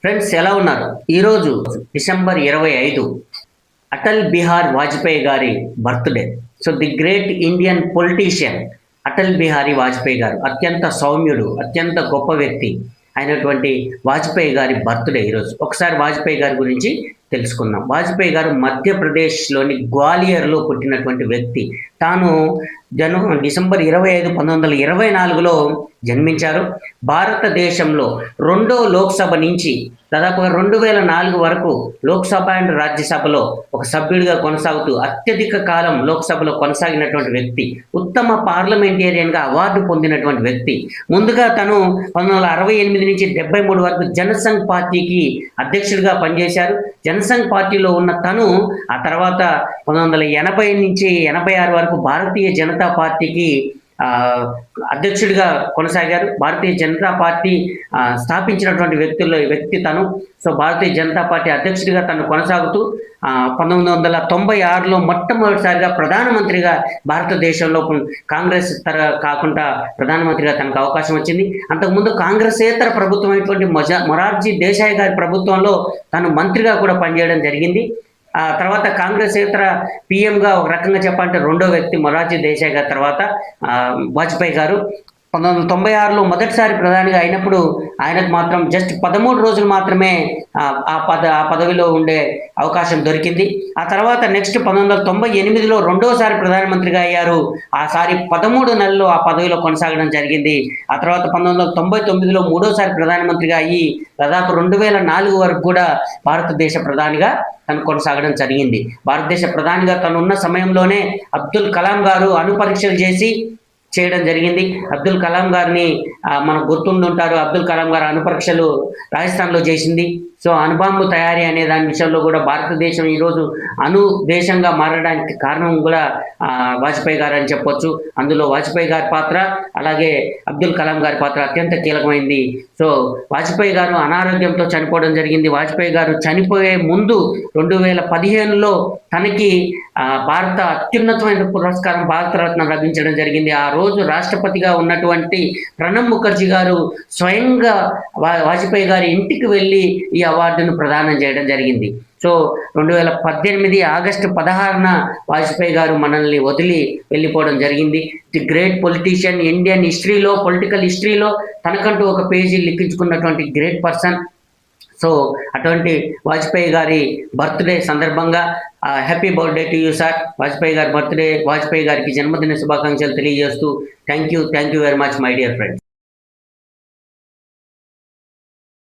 Friends ఎలా ఉన్నారు? ఈరోజు డిసెంబర్ 25 అటల్ బిహార్ వాజ్పేయి గారి birthday. So the great Indian politician Atal Bihari Vajpayee గారు అత్యంత సౌమ్యుడు, అత్యంత గొప్ప వ్యక్తి అయినటువంటి వాజ్పేయి గారి బర్త్డే ఈరోజు. ఒకసారి వాజ్పేయి గారి గురించి తెలుసుకుందాం. వాజ్పేయి గారు మధ్యప్రదేశ్లోని గ్వాలియర్లో పుట్టినటువంటి వ్యక్తి. తాను డిసెంబర్ 25, 1924లో జన్మించారు. భారతదేశంలో రెండో లోక్సభ నుంచి దాదాపుగా 2004 వరకు లోక్సభ అండ్ రాజ్యసభలో ఒక సభ్యుడిగా కొనసాగుతూ అత్యధిక కాలం లోక్సభలో కొనసాగినటువంటి వ్యక్తి. ఉత్తమ పార్లమెంటేరియన్గా అవార్డు పొందినటువంటి వ్యక్తి. ముందుగా తను 1968 నుంచి 73 వరకు జనసంఘ్ పార్టీకి అధ్యక్షుడిగా పనిచేశారు. జనసంఘ్ పార్టీలో ఉన్న తను ఆ తర్వాత 1980 నుంచి 86 వరకు భారతీయ జనతా పార్టీకి అధ్యక్షుడిగా కొనసాగారు. భారతీయ జనతా పార్టీ స్థాపించినటువంటి వ్యక్తి తను. సో భారతీయ జనతా పార్టీ అధ్యక్షుడిగా తను కొనసాగుతూ 1996లో మొట్టమొదటిసారిగా ప్రధానమంత్రిగా భారతదేశంలో కాంగ్రెస్ కాకుండా ప్రధానమంత్రిగా తనకు అవకాశం వచ్చింది. అంతకుముందు కాంగ్రెసేతర ప్రభుత్వం అయినటువంటి మొరార్జీ దేశాయ్ గారి ప్రభుత్వంలో తను మంత్రిగా కూడా పనిచేయడం జరిగింది. ఆ తర్వాత కాంగ్రెసేతర పిఎంగా ఒక రకంగా చెప్పాలంటే రెండో వ్యక్తి మొరార్జీ దేశాయ్ గారి తర్వాత వాజ్పేయి గారు 1996లో మొదటిసారి ప్రధానిగా అయినప్పుడు ఆయనకు మాత్రం జస్ట్ 13 రోజులు మాత్రమే ఆ పదవిలో ఉండే అవకాశం దొరికింది. ఆ తర్వాత నెక్స్ట్ 1998లో రెండోసారి ప్రధానమంత్రిగా అయ్యారు. ఆసారి 13 నెలలు ఆ పదవిలో కొనసాగడం జరిగింది. ఆ తర్వాత 1999లో మూడోసారి ప్రధానమంత్రిగా అయ్యి దాదాపు 2004 వరకు కూడా భారతదేశ ప్రధానిగా తను కొనసాగడం జరిగింది. భారతదేశ ప్రధానిగా తను ఉన్న సమయంలోనే అబ్దుల్ కలాం గారు అణుపరీక్షలు చేయడం జరిగింది. అబ్దుల్ కలాం గారిని మనకు గుర్తుండుంటారు. అబ్దుల్ కలాం గారు అణుపరీక్షలు రాజస్థాన్లో చేసింది. సో అణుబాంబు తయారీ అనే దాని విషయంలో కూడా భారతదేశం ఈరోజు అణు దేశంగా మారడానికి కారణం కూడా వాజ్పేయి గారు అని చెప్పొచ్చు. అందులో వాజ్పేయి గారి పాత్ర అలాగే అబ్దుల్ కలాం గారి పాత్ర అత్యంత కీలకమైంది. సో వాజ్పేయి గారు అనారోగ్యంతో చనిపోవడం జరిగింది. వాజ్పేయి గారు చనిపోయే ముందు 2015లో తనకి భారత అత్యున్నతమైన పురస్కారం భారతరత్న లభించడం జరిగింది. ఆ రోజు రాష్ట్రపతిగా ఉన్నటువంటి ప్రణబ్ ముఖర్జీ గారు స్వయంగా వాజ్పేయి గారి ఇంటికి వెళ్ళి ఈ అవార్డును ప్రదానం చేయడం జరిగింది. సో 2018 ఆగస్టు 16న వాజ్పేయి గారు మనల్ని వదిలి వెళ్ళిపోవడం జరిగింది. ది గ్రేట్ పొలిటీషియన్, ఇండియన్ హిస్టరీలో, పొలిటికల్ హిస్టరీలో తనకంటూ ఒక పేజీ లిఖించుకున్నటువంటి గ్రేట్ పర్సన్. సో అటువంటి వాజ్పేయి గారి బర్త్డే సందర్భంగా happy birthday to you sir. Vajpayee గారి బర్త్డే, వాజ్పేయి గారికి జన్మదిన శుభాకాంక్షలు తెలియజేస్తూ thank you very much my dear friends.